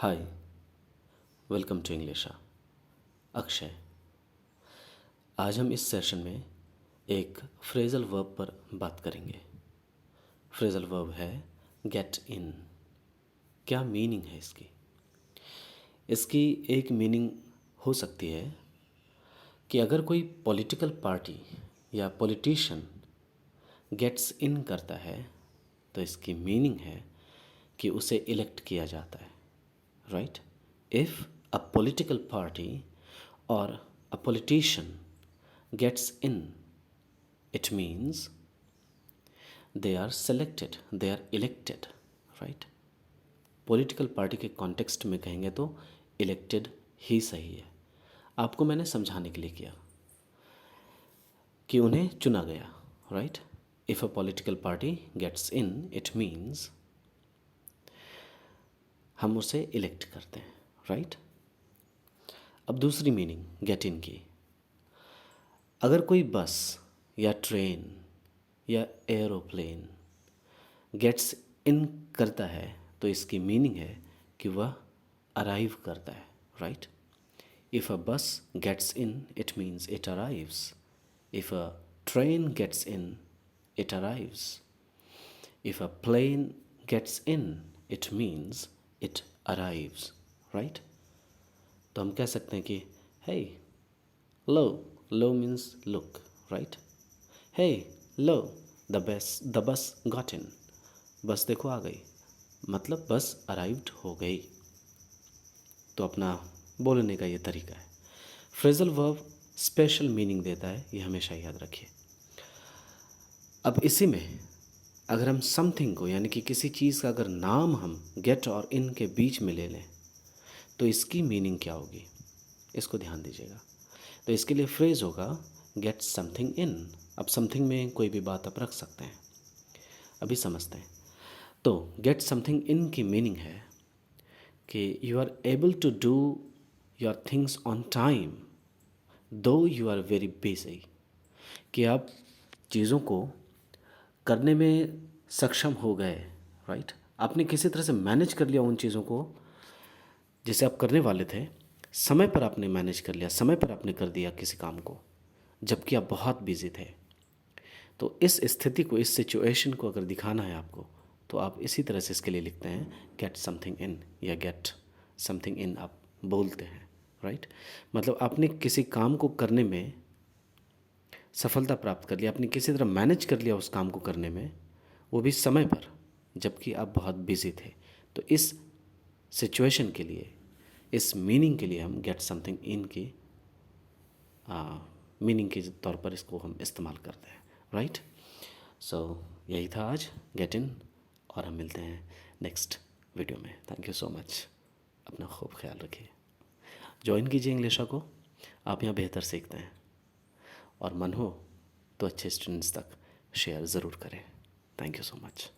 Hi, welcome to Englisha. Akshay. आज हम इस सेशन में एक फ्रेजल वर्ब पर बात करेंगे। फ्रेजल वर्ब है गेट इन। क्या मीनिंग है इसकी? इसकी एक मीनिंग हो सकती है कि अगर कोई पॉलिटिकल पार्टी या पॉलिटिशियन गेट्स इन करता है तो इसकी मीनिंग है कि उसे इलेक्ट किया जाता है। Right? If a political party or a politician gets in, it means they are selected, they are elected, right? Political party के कॉन्टेक्स्ट में कहेंगे तो इलेक्टेड ही सही है। आपको मैंने समझाने के लिए किया कि उन्हें चुना गया। Right? If a political party gets in, it means हम उसे इलेक्ट करते हैं। राइट? अब दूसरी मीनिंग गेट इन की। अगर कोई बस या ट्रेन या एरोप्लेन गेट्स इन करता है तो इसकी मीनिंग है कि वह अराइव करता है। Right? If a bus gets in, it means it arrives. If a train gets in, it arrives. If a plane gets in, it means it arrives. Right? तो हम कह सकते हैं कि hey lo, lo means look. Right? Hey lo, the bus got in. Bus देखो आ गई, मतलब बस अराइव्ड हो गई। तो अपना बोलने का ये तरीका है। फ्रेजल वर्ब स्पेशल मीनिंग देता है, ये हमेशा याद रखिए। अब इसी में अगर हम समथिंग को यानी कि किसी चीज़ का अगर नाम हम गेट और इन के बीच में ले लें तो इसकी मीनिंग क्या होगी, इसको ध्यान दीजिएगा। तो इसके लिए फ्रेज होगा गेट समथिंग इन। अब समथिंग में कोई भी बात आप रख सकते हैं, अभी समझते हैं। तो गेट समथिंग इन की मीनिंग है कि you are able to do your things on time though you are very busy. कि आप चीज़ों को करने में सक्षम हो गए। राइट? आपने किसी तरह से मैनेज कर लिया उन चीज़ों को जैसे आप करने वाले थे, समय पर आपने मैनेज कर लिया, समय पर आपने कर दिया किसी काम को जबकि आप बहुत बिजी थे। तो इस स्थिति को, इस सिचुएशन को अगर दिखाना है आपको तो आप इसी तरह से इसके लिए लिखते हैं गेट समथिंग इन या गेट समथिंग इन आप बोलते हैं। राइट? मतलब आपने किसी काम को करने में सफलता प्राप्त कर लिया, आपने किसी तरह मैनेज कर लिया उस काम को करने में, वो भी समय पर जबकि आप बहुत बिजी थे। तो इस सिचुएशन के लिए, इस मीनिंग के लिए हम गेट समथिंग इन की मीनिंग के तौर पर इसको हम इस्तेमाल करते हैं। राइट? सो यही था आज गेट इन, और हम मिलते हैं नेक्स्ट वीडियो में। Thank you so much. अपना खूब ख्याल रखिए। ज्वाइन कीजिए इंग्लिशा को, आप यहाँ बेहतर सीखते हैं, और मन हो तो अच्छे स्टूडेंट्स तक शेयर ज़रूर करें। Thank you so much.